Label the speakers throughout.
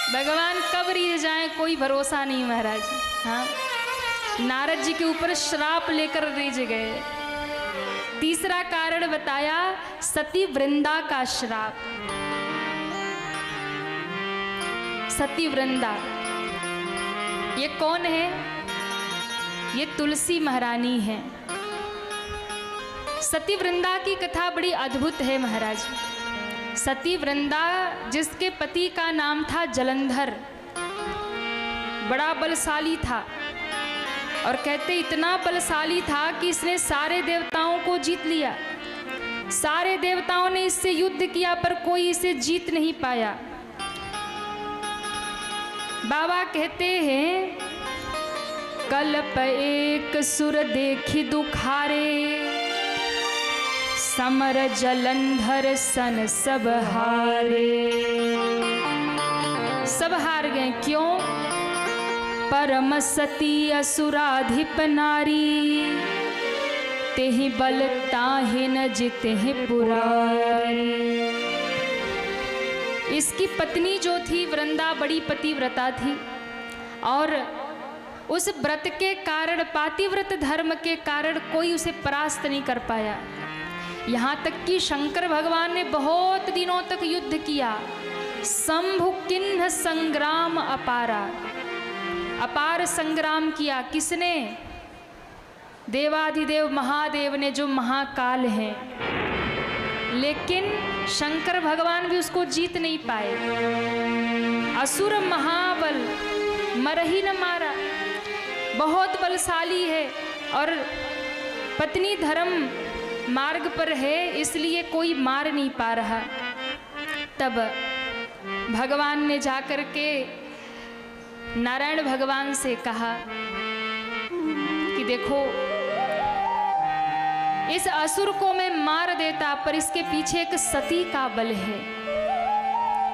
Speaker 1: भगवान कब रीझ जाए कोई भरोसा नहीं महाराज। हाँ, नारद जी के ऊपर श्राप लेकर रीझ गए। तीसरा कारण बताया सती वृंदा का श्राप। सती वृंदा ये कौन है? ये तुलसी महारानी है। सती वृंदा की कथा बड़ी अद्भुत है महाराज। सती वृंदा जिसके पति का नाम था जलंधर, बड़ा बलशाली था और कहते इतना बलशाली था कि इसने सारे देवताओं को जीत लिया। सारे देवताओं ने इससे युद्ध किया पर कोई इसे जीत नहीं पाया। बाबा कहते हैं कल्प एक सुर देखी दुखारे, समर जलंधर सन सब हारे। सब हार गए, क्यों? परम सती असुराधिप नारी, तेहि बल ताहि न जितेहि पुरारी। इसकी पत्नी जो थी वृंदा बड़ी पतिव्रता थी और उस व्रत के कारण, पातिव्रत धर्म के कारण कोई उसे परास्त नहीं कर पाया। यहाँ तक कि शंकर भगवान ने बहुत दिनों तक युद्ध किया। शंभु किन्ह संग्राम अपारा, अपार संग्राम किया। किसने? देवाधिदेव महादेव ने, जो महाकाल हैं। लेकिन शंकर भगवान भी उसको जीत नहीं पाए। असुर महाबल, मर ही न मारा, बहुत बलशाली है और पत्नी धर्म मार्ग पर है, इसलिए कोई मार नहीं पा रहा। तब भगवान ने जाकर के नारायण भगवान से कहा कि देखो इस असुर को मैं मार देता पर इसके पीछे एक सती का बल है।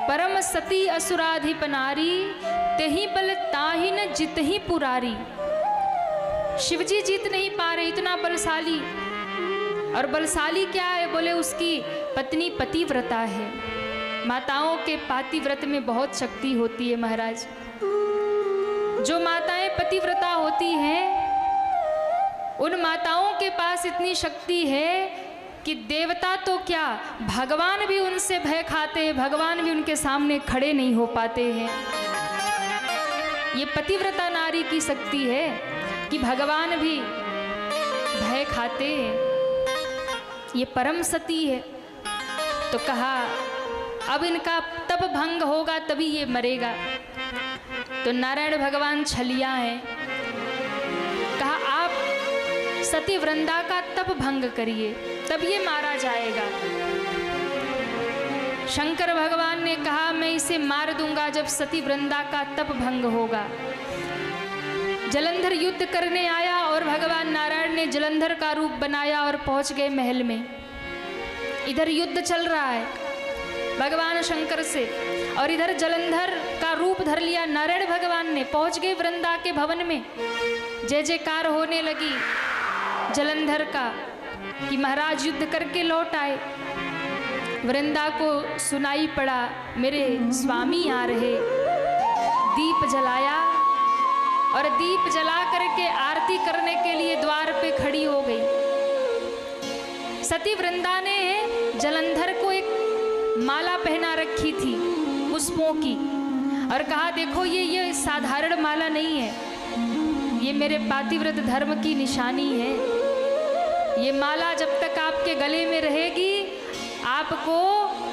Speaker 1: परम सती असुराधिप नारी, तेहि बल ताहि न जितहि पुरारी। शिवजी जीत नहीं पा रहे, इतना बलशाली। और बलशाली क्या है? बोले उसकी पत्नी पतिव्रता है। माताओं के पातिव्रत में बहुत शक्ति होती है महाराज। जो माताएं पतिव्रता होती हैं उन माताओं के पास इतनी शक्ति है कि देवता तो क्या, भगवान भी उनसे भय खाते हैं, भगवान भी उनके सामने खड़े नहीं हो पाते हैं। ये पतिव्रता नारी की शक्ति है कि भगवान भी भय खाते हैं। ये परम सती है। तो कहा अब इनका तप भंग होगा तभी ये मरेगा। तो नारायण भगवान छलिया हैं। कहा आप सती वृंदा का तप भंग करिए तब ये मारा जाएगा। शंकर भगवान ने कहा मैं इसे मार दूंगा जब सती वृंदा का तप भंग होगा। जलंधर युद्ध करने आया और भगवान नारायण ने जलंधर का रूप बनाया और पहुंच गए महल में। इधर युद्ध चल रहा है भगवान शंकर से और इधर जलंधर का रूप धर लिया नारायण भगवान ने। पहुंच गए वृंदा के भवन में। जय जयकार होने लगी जलंधर का कि महाराज युद्ध करके लौट आए। वृंदा को सुनाई पड़ा मेरे स्वामी आ रहे। दीप जलाया और दीप जला करके आरती करने के लिए द्वार पे खड़ी हो गई। सती वृंदा ने जलंधर को एक माला पहना रखी थी पुष्पों की और कहा देखो ये साधारण माला नहीं है, ये मेरे पातिव्रत धर्म की निशानी है। ये माला जब तक आपके गले में रहेगी आपको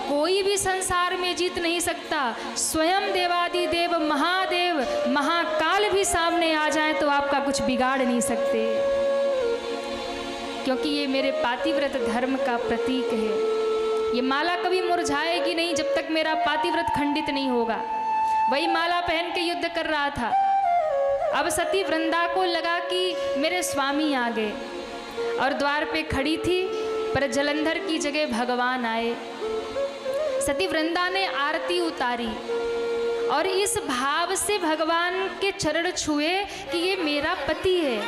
Speaker 1: कोई भी संसार में जीत नहीं सकता। स्वयं देवादिदेव महादेव महाकाल भी सामने आ जाए तो आपका कुछ बिगाड़ नहीं सकते, क्योंकि ये मेरे पातिव्रत धर्म का प्रतीक है। ये माला कभी मुरझाएगी नहीं जब तक मेरा पातिव्रत खंडित नहीं होगा। वही माला पहन के युद्ध कर रहा था। अब सती वृंदा को लगा कि मेरे स्वामी आ गए और द्वार पे खड़ी थी, पर जलंधर की जगह भगवान आए। सती वृंदा ने आरती उतारी और इस भाव से भगवान के चरण छुए कि ये मेरा पति है,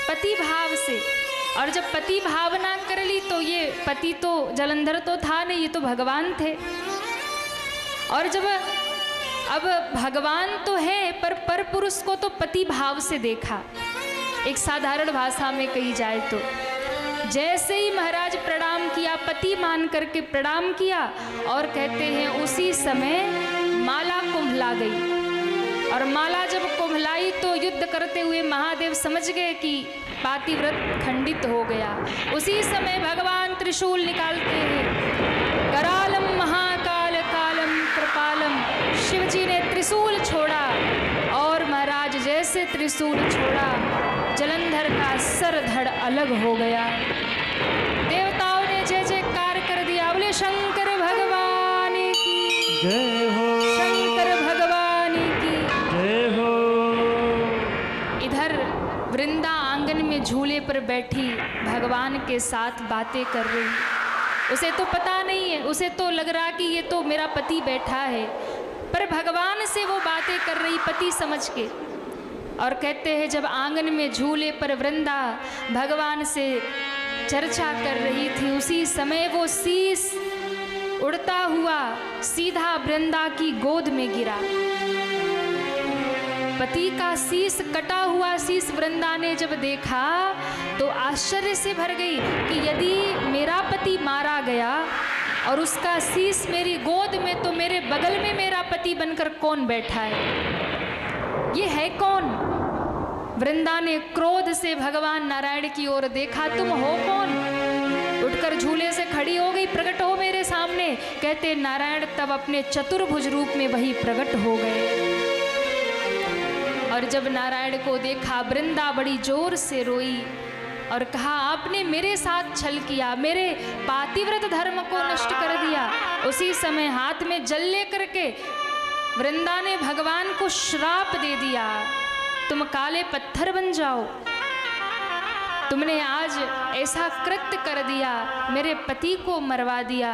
Speaker 1: पति भाव से। और जब पति भावना कर ली तो ये पति तो जलंधर तो था नहीं, ये तो भगवान थे। और जब अब भगवान तो है पर पुरुष को तो पति भाव से देखा। एक साधारण भाषा में कही जाए तो जैसे ही महाराज प्रणाम किया, पति मान करके प्रणाम किया, और कहते हैं उसी समय माला कुंभला गई। और माला जब कुंभलाई तो युद्ध करते हुए महादेव समझ गए कि पातिव्रत खंडित हो गया। उसी समय भगवान त्रिशूल निकालते हैं। करालम महाकाल कालम कृपालम, शिव जी ने त्रिशूल छोड़ा और महाराज जैसे त्रिशूल छोड़ा जलंधर का सर धड़ अलग हो गया। देवताओं ने जय जयकार कर दिया। बोले शंकर भगवान की
Speaker 2: जय हो,
Speaker 1: शंकर भगवान की
Speaker 2: जय हो।
Speaker 1: इधर वृंदा आंगन में झूले पर बैठी भगवान के साथ बातें कर रही। उसे तो पता नहीं है, उसे तो लग रहा कि ये तो मेरा पति बैठा है, पर भगवान से वो बातें कर रही पति समझ के। और कहते हैं जब आंगन में झूले पर वृंदा भगवान से चर्चा कर रही थी, उसी समय वो शीश उड़ता हुआ सीधा वृंदा की गोद में गिरा। पति का शीश, कटा हुआ शीश वृंदा ने जब देखा तो आश्चर्य से भर गई कि यदि मेरा पति मारा गया और उसका शीश मेरी गोद में, तो मेरे बगल में मेरा पति बनकर कौन बैठा है? ये है कौन? वृंदा ने क्रोध से भगवान नारायण की ओर देखा। तुम हो कौन? उठकर झूले से खड़ी हो गई। प्रकट हो मेरे सामने। कहते नारायण तब अपने चतुर्भुज रूप में वही प्रकट हो गए। और जब नारायण को देखा वृंदा बड़ी जोर से रोई और कहा आपने मेरे साथ छल किया, मेरे पातिव्रत धर्म को नष्ट कर दिया। उसी समय हाथ में जल लेकर के वृंदा ने भगवान को श्राप दे दिया, तुम काले पत्थर बन जाओ। तुमने आज ऐसा कृत्य कर दिया, मेरे पति को मरवा दिया,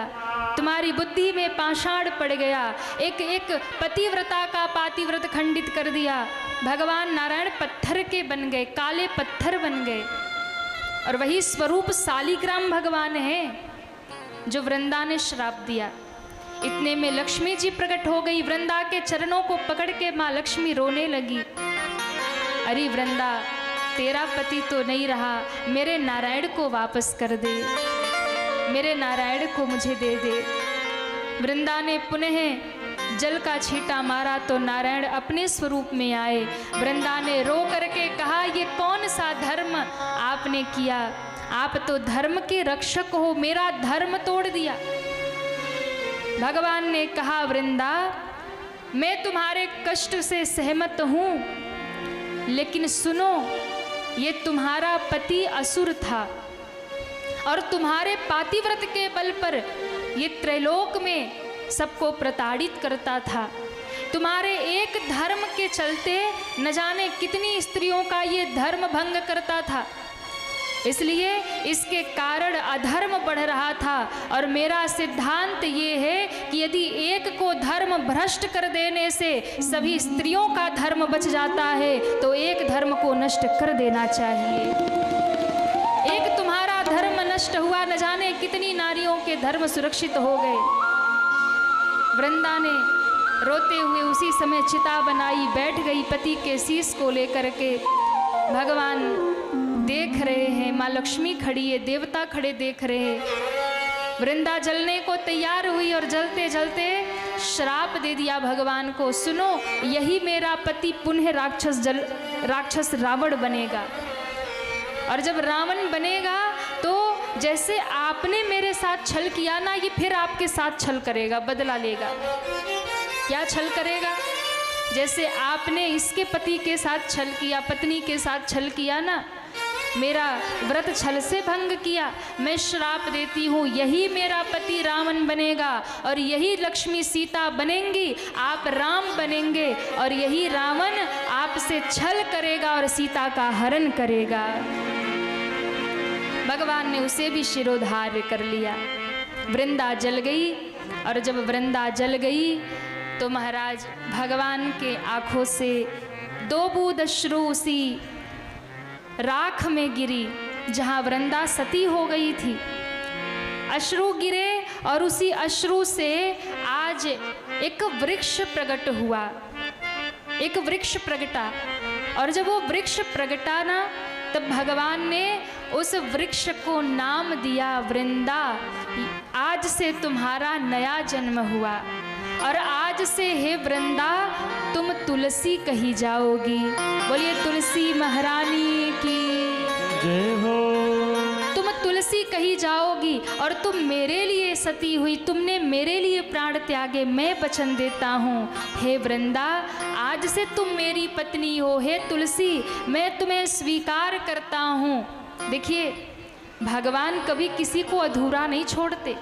Speaker 1: तुम्हारी बुद्धि में पाषाण पड़ गया, एक एक पतिव्रता का पातिव्रत खंडित कर दिया। भगवान नारायण पत्थर के बन गए, काले पत्थर बन गए। और वही स्वरूप शालिग्राम भगवान है जो वृंदा ने श्राप दिया। इतने में लक्ष्मी जी प्रकट हो गई। वृंदा के चरणों को पकड़ के माँ लक्ष्मी रोने लगी। अरे वृंदा, तेरा पति तो नहीं रहा, मेरे नारायण को वापस कर दे, मेरे नारायण को मुझे दे दे। वृंदा ने पुनः जल का छींटा मारा तो नारायण अपने स्वरूप में आए। वृंदा ने रो करके कहा ये कौन सा धर्म आपने किया? आप तो धर्म के रक्षक हो, मेरा धर्म तोड़ दिया। भगवान ने कहा वृंदा, मैं तुम्हारे कष्ट से सहमत हूँ, लेकिन सुनो, ये तुम्हारा पति असुर था और तुम्हारे पातिव्रत के बल पर ये त्रैलोक में सबको प्रताड़ित करता था। तुम्हारे एक धर्म के चलते न जाने कितनी स्त्रियों का ये धर्म भंग करता था, इसलिए इसके कारण अधर्म बढ़ रहा था। और मेरा सिद्धांत ये है कि यदि एक को धर्म भ्रष्ट कर देने से सभी स्त्रियों का धर्म बच जाता है, तो एक धर्म को नष्ट कर देना चाहिए। एक तुम्हारा धर्म नष्ट हुआ, न जाने कितनी नारियों के धर्म सुरक्षित हो गए। वृंदा ने रोते हुए उसी समय चिता बनाई, बैठ गई पति के शीश को लेकर के। भगवान देख रहे हैं, माँ लक्ष्मी खड़ी है, देवता खड़े देख रहे हैं। वृंदा जलने को तैयार हुई और जलते जलते श्राप दे दिया भगवान को, सुनो, यही मेरा पति पुनः राक्षस रावण बनेगा। और जब रावण बनेगा तो जैसे आपने मेरे साथ छल किया ना, ये फिर आपके साथ छल करेगा, बदला लेगा। क्या छल करेगा? जैसे आपने इसके पति के साथ छल किया, पत्नी के साथ छल किया ना, मेरा व्रत छल से भंग किया, मैं श्राप देती हूँ, यही मेरा पति रावण बनेगा और यही लक्ष्मी सीता बनेंगी, आप राम बनेंगे, और यही रावण आपसे छल करेगा और सीता का हरण करेगा। भगवान ने उसे भी शिरोधार्य कर लिया। वृंदा जल गई, और जब वृंदा जल गई तो महाराज भगवान के आंखों से 2 बूंद अश्रु उसी राख में गिरी जहाँ वृंदा सती हो गई थी। अश्रु गिरे और उसी अश्रु से आज एक वृक्ष प्रकट हुआ, एक वृक्ष प्रगटा। और जब वो वृक्ष प्रगटा ना, तब भगवान ने उस वृक्ष को नाम दिया वृंदा। आज से तुम्हारा नया जन्म हुआ और आज से हे वृंदा तुम तुलसी कही जाओगी। बोलिए तुलसी महारानी की
Speaker 2: जय हो।
Speaker 1: तुम तुलसी कही जाओगी और तुम मेरे लिए सती हुई, तुमने मेरे लिए प्राण त्यागे। मैं वचन देता हूँ हे वृंदा, आज से तुम मेरी पत्नी हो। हे तुलसी, मैं तुम्हें स्वीकार करता हूँ। देखिए, भगवान कभी किसी को अधूरा नहीं छोड़ते।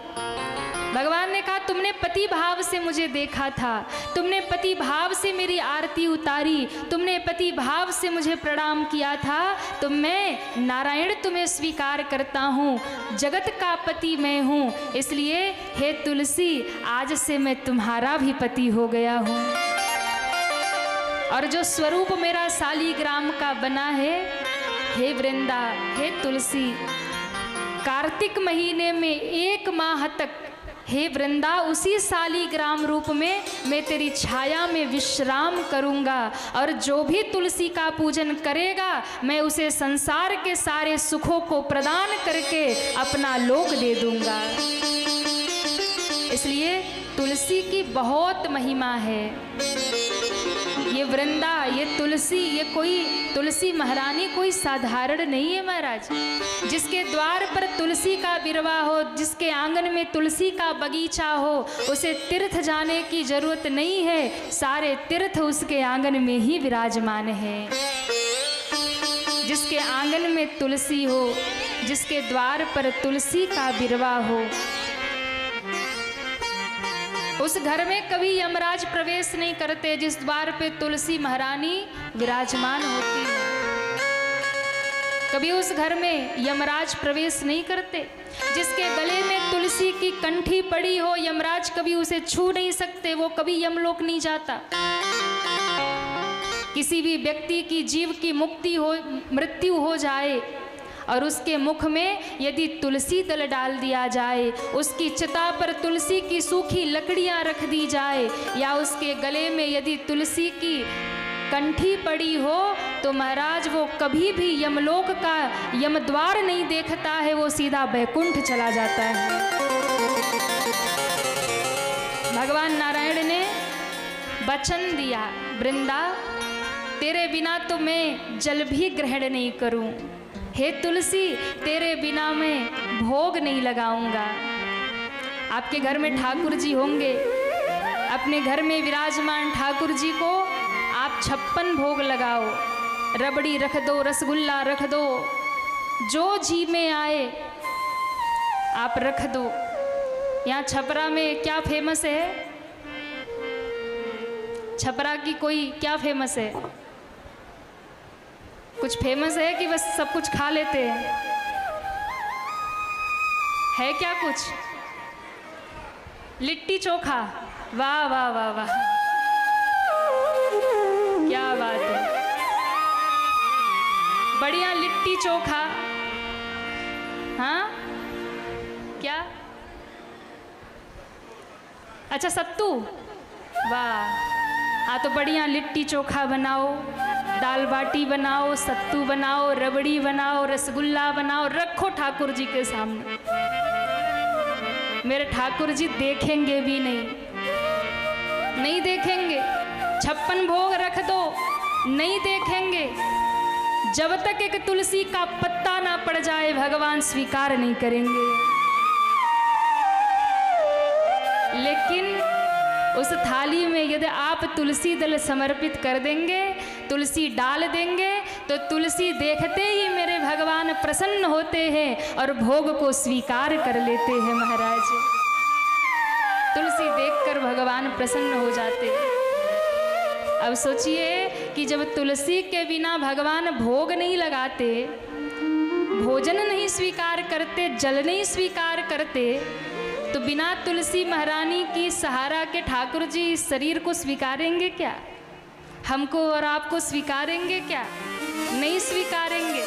Speaker 1: भगवान ने कहा तुमने पति भाव से मुझे देखा था, तुमने पति भाव से मेरी आरती उतारी, तुमने पति भाव से मुझे प्रणाम किया था, तो मैं नारायण तुम्हें स्वीकार करता हूँ। जगत का पति मैं हूँ, इसलिए हे तुलसी आज से मैं तुम्हारा भी पति हो गया हूँ। और जो स्वरूप मेरा शालीग्राम का बना है, हे वृंदा, हे तुलसी, कार्तिक महीने में 1 माह तक हे वृंदा उसी शालीग्राम रूप में मैं तेरी छाया में विश्राम करूंगा। और जो भी तुलसी का पूजन करेगा मैं उसे संसार के सारे सुखों को प्रदान करके अपना लोक दे दूंगा। इसलिए तुलसी की बहुत महिमा है। ये वृंदा, ये तुलसी, ये कोई तुलसी महारानी कोई साधारण नहीं है महाराज। जिसके द्वार पर तुलसी का बिरवा हो, जिसके आंगन में तुलसी का बगीचा हो, उसे तीर्थ जाने की जरूरत नहीं है। सारे तीर्थ उसके आंगन में ही विराजमान है। जिसके आंगन में तुलसी हो, जिसके द्वार पर तुलसी का बिरवा हो, उस घर में कभी यमराज प्रवेश नहीं करते। जिस द्वार पे तुलसी महारानी विराजमान होती है, कभी उस घर में यमराज प्रवेश नहीं करते। जिसके गले में तुलसी की कंठी पड़ी हो, यमराज कभी उसे छू नहीं सकते, वो कभी यमलोक नहीं जाता। किसी भी व्यक्ति की जीव की मृत्यु हो जाए और उसके मुख में यदि तुलसी दल डाल दिया जाए, उसकी चिता पर तुलसी की सूखी लकड़ियां रख दी जाए, या उसके गले में यदि तुलसी की कंठी पड़ी हो, तो महाराज वो कभी भी यमलोक का यमद्वार नहीं देखता है, वो सीधा वैकुंठ चला जाता है। भगवान नारायण ने वचन दिया, वृंदा तेरे बिना तो मैं जल भी ग्रहण नहीं करूं। हे तुलसी, तेरे बिना मैं भोग नहीं लगाऊंगा। आपके घर में ठाकुर जी होंगे, अपने घर में विराजमान ठाकुर जी को आप 56 भोग लगाओ। रबड़ी रख दो, रसगुल्ला रख दो, जो जी में आए आप रख दो। यहाँ छपरा में क्या फेमस है? छपरा की कोई क्या फेमस है? कुछ फेमस है कि बस सब कुछ खा लेते हैं? है क्या कुछ? लिट्टी चोखा, वाह वाह वाह वाह, क्या बात है, बढ़िया लिट्टी चोखा। हाँ क्या? अच्छा सत्तू, वाह। हाँ तो बढ़िया लिट्टी चोखा बनाओ, दाल बाटी बनाओ, सत्तू बनाओ, रबड़ी बनाओ, रसगुल्ला बनाओ, रखो ठाकुर जी के सामने। मेरे ठाकुर जी देखेंगे भी नहीं देखेंगे। 56 भोग रख दो, नहीं देखेंगे। जब तक एक तुलसी का पत्ता ना पड़ जाए भगवान स्वीकार नहीं करेंगे। लेकिन उस थाली में यदि आप तुलसी दल समर्पित कर देंगे, तुलसी डाल देंगे, तो तुलसी देखते ही मेरे भगवान प्रसन्न होते हैं और भोग को स्वीकार कर लेते हैं महाराज। तुलसी देखकर भगवान प्रसन्न हो जाते। अब सोचिए कि जब तुलसी के बिना भगवान भोग नहीं लगाते, भोजन नहीं स्वीकार करते, जल नहीं स्वीकार करते, तो बिना तुलसी महारानी की सहारा के ठाकुर जी इस शरीर को स्वीकारेंगे क्या? हमको और आपको स्वीकारेंगे क्या? नहीं स्वीकारेंगे।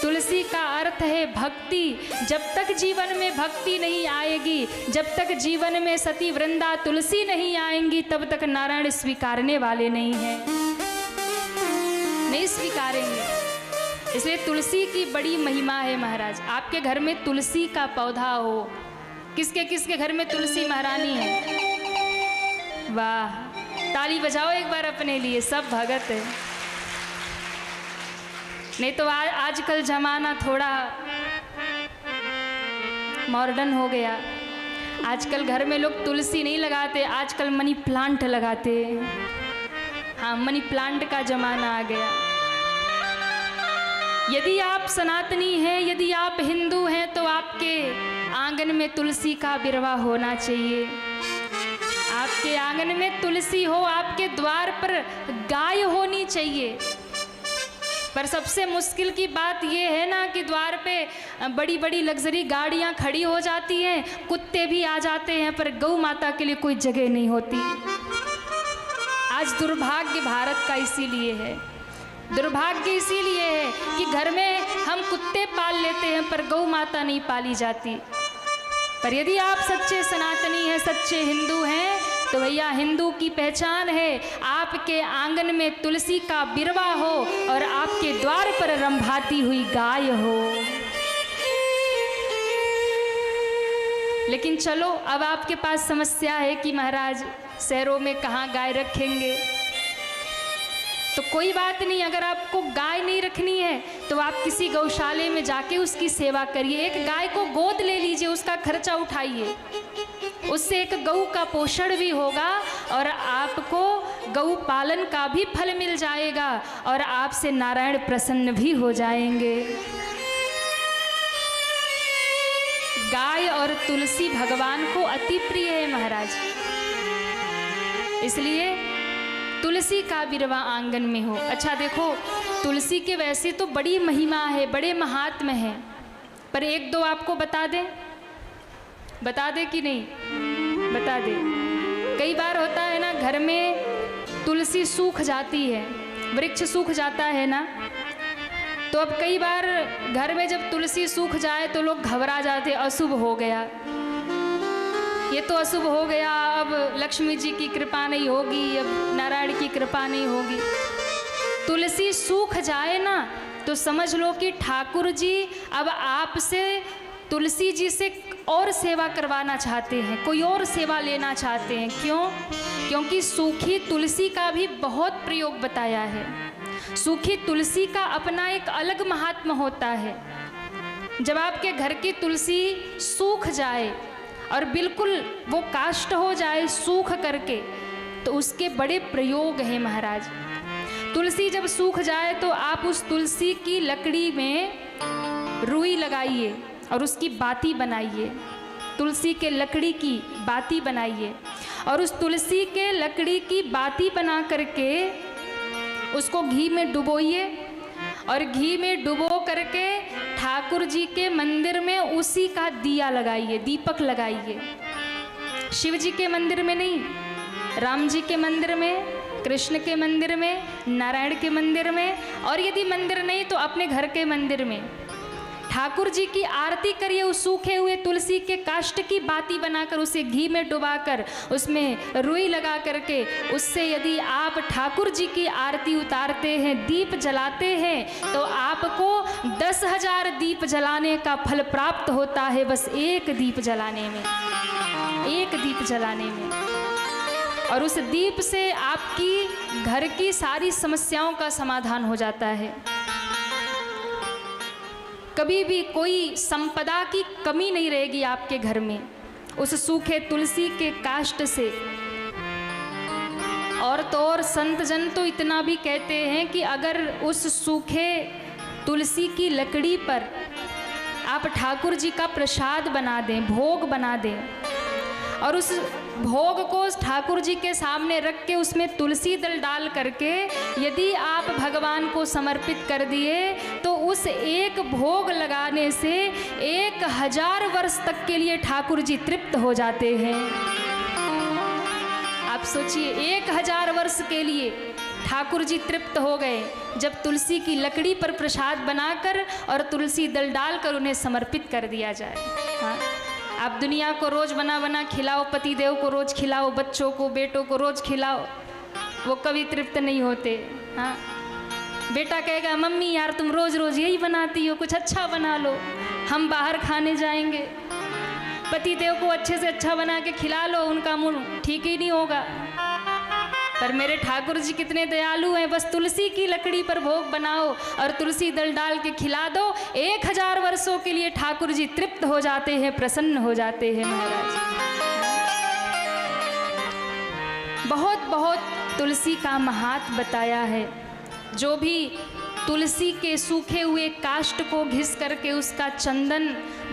Speaker 1: तुलसी का अर्थ है भक्ति। जब तक जीवन में भक्ति नहीं आएगी, जब तक जीवन में सती वृंदा तुलसी नहीं आएंगी, तब तक नारायण स्वीकारने वाले नहीं हैं, नहीं स्वीकारेंगे। इसलिए तुलसी की बड़ी महिमा है महाराज। आपके घर में तुलसी का पौधा हो, किसके किसके घर में तुलसी महारानी है? वाह, ताली बजाओ एक बार अपने लिए, सब भगत है। नहीं तो आजकल जमाना थोड़ा मॉडर्न हो गया। आजकल घर में लोग तुलसी नहीं लगाते, आजकल मनी प्लांट लगाते। हाँ, मनी प्लांट का जमाना आ गया। यदि आप सनातनी हैं, यदि आप हिंदू हैं, तो आपके आंगन में तुलसी का बिरवा होना चाहिए। आपके आंगन में तुलसी हो, आपके द्वार पर गाय होनी चाहिए। पर सबसे मुश्किल की बात यह है ना कि द्वार पे बड़ी बड़ी लग्जरी गाड़ियां खड़ी हो जाती हैं, कुत्ते भी आ जाते हैं, पर गौ माता के लिए कोई जगह नहीं होती। आज दुर्भाग्य भारत का इसीलिए है, दुर्भाग्य इसीलिए है कि घर में हम कुत्ते पाल लेते हैं पर गौ माता नहीं पाली जाती। पर यदि आप सच्चे सनातनी हैं, सच्चे हिंदू हैं, तो भैया हिंदू की पहचान है आपके आंगन में तुलसी का बिरवा हो और आपके द्वार पर रंभाती हुई गाय हो। लेकिन चलो, अब आपके पास समस्या है कि महाराज शहरों में कहाँ गाय रखेंगे। तो कोई बात नहीं, अगर आपको गाय नहीं रखनी है तो आप किसी गौशाले में जाके उसकी सेवा करिए। एक गाय को गोद ले लीजिए, उसका खर्चा उठाइए, उससे एक गऊ का पोषण भी होगा और आपको गऊ पालन का भी फल मिल जाएगा और आपसे नारायण प्रसन्न भी हो जाएंगे। गाय और तुलसी भगवान को अति प्रिय है महाराज, इसलिए तुलसी का बिरवा आंगन में हो। अच्छा देखो, तुलसी के वैसे तो बड़ी महिमा है, बड़े महात्म्य हैं, पर एक दो आपको बता दें, बता दे कि नहीं? बता दे। कई बार होता है ना, घर में तुलसी सूख जाती है, वृक्ष सूख जाता है ना, तो अब कई बार घर में जब तुलसी सूख जाए तो लोग घबरा जाते, अशुभ हो गया, ये तो अशुभ हो गया, अब लक्ष्मी जी की कृपा नहीं होगी, अब नारायण की कृपा नहीं होगी। तुलसी सूख जाए ना तो समझ लो कि ठाकुर जी अब आपसे, तुलसी जी से और सेवा करवाना चाहते हैं, कोई और सेवा लेना चाहते हैं। क्यों? क्योंकि सूखी तुलसी का भी बहुत प्रयोग बताया है। सूखी तुलसी का अपना एक अलग महात्म्य होता है। जब आपके घर की तुलसी सूख जाए और बिल्कुल वो काष्ठ हो जाए सूख करके, तो उसके बड़े प्रयोग हैं महाराज। तुलसी जब सूख जाए तो आप उस तुलसी की लकड़ी में रुई लगाइए और उसकी बाती बनाइए, तुलसी के लकड़ी की बाती बनाइए और उस तुलसी के लकड़ी की बाती बना करके उसको घी में डुबोइए और घी में डुबो करके ठाकुर जी के मंदिर में उसी का दिया लगाइए, दीपक लगाइए। शिव जी के मंदिर में नहीं, राम जी के मंदिर में, कृष्ण के मंदिर में, नारायण के मंदिर में, और यदि मंदिर नहीं तो अपने घर के मंदिर में ठाकुर जी की आरती करिए। उस सूखे हुए तुलसी के काष्ठ की बाती बनाकर उसे घी में डुबाकर उसमें रुई लगा करके उससे यदि आप ठाकुर जी की आरती उतारते हैं, दीप जलाते हैं, तो आपको 10,000 दीप जलाने का फल प्राप्त होता है, बस एक दीप जलाने में, एक दीप जलाने में। और उस दीप से आपकी घर की सारी समस्याओं का समाधान हो जाता है। कभी भी कोई संपदा की कमी नहीं रहेगी आपके घर में उस सूखे तुलसी के काष्ठ से। और तो और संत जन तो इतना भी कहते हैं कि अगर उस सूखे तुलसी की लकड़ी पर आप ठाकुर जी का प्रसाद बना दें, भोग बना दें, और उस भोग को ठाकुर जी के सामने रख के उसमें तुलसी दल डाल करके यदि आप भगवान को समर्पित कर दिए, तो उस एक भोग लगाने से 1000 वर्ष तक के लिए ठाकुर जी तृप्त हो जाते हैं। आप सोचिए, 1000 वर्ष के लिए ठाकुर जी तृप्त हो गए जब तुलसी की लकड़ी पर प्रसाद बनाकर और तुलसी दल डालकर उन्हें समर्पित कर दिया जाए। हाँ, आप दुनिया को रोज बना बना खिलाओ, पति देव को रोज खिलाओ, बच्चों को बेटों को रोज खिलाओ, वो कभी तृप्त नहीं होते। हाँ, बेटा कहेगा मम्मी यार तुम रोज रोज यही बनाती हो, कुछ अच्छा बना लो, हम बाहर खाने जाएंगे। पति देव को अच्छे से अच्छा बना के खिला लो, उनका मूड ठीक ही नहीं होगा। पर मेरे ठाकुर जी कितने दयालु हैं, बस तुलसी की लकड़ी पर भोग बनाओ और तुलसी दल डाल के खिला दो, 1000 वर्षों के लिए ठाकुर जी तृप्त हो जाते हैं, प्रसन्न हो जाते हैं महाराज। बहुत बहुत तुलसी का महात्म बताया है। जो भी तुलसी के सूखे हुए काष्ठ को घिस करके उसका चंदन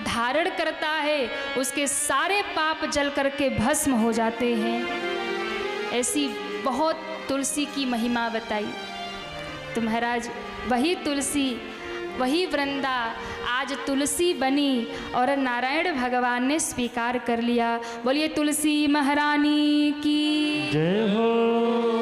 Speaker 1: धारण करता है, उसके सारे पाप जल करके भस्म हो जाते हैं। ऐसी बहुत तुलसी की महिमा बताई। तो महाराज वही तुलसी, वही वृंदा आज तुलसी बनी और नारायण भगवान ने स्वीकार कर लिया। बोलिए तुलसी महारानी की
Speaker 2: जय हो।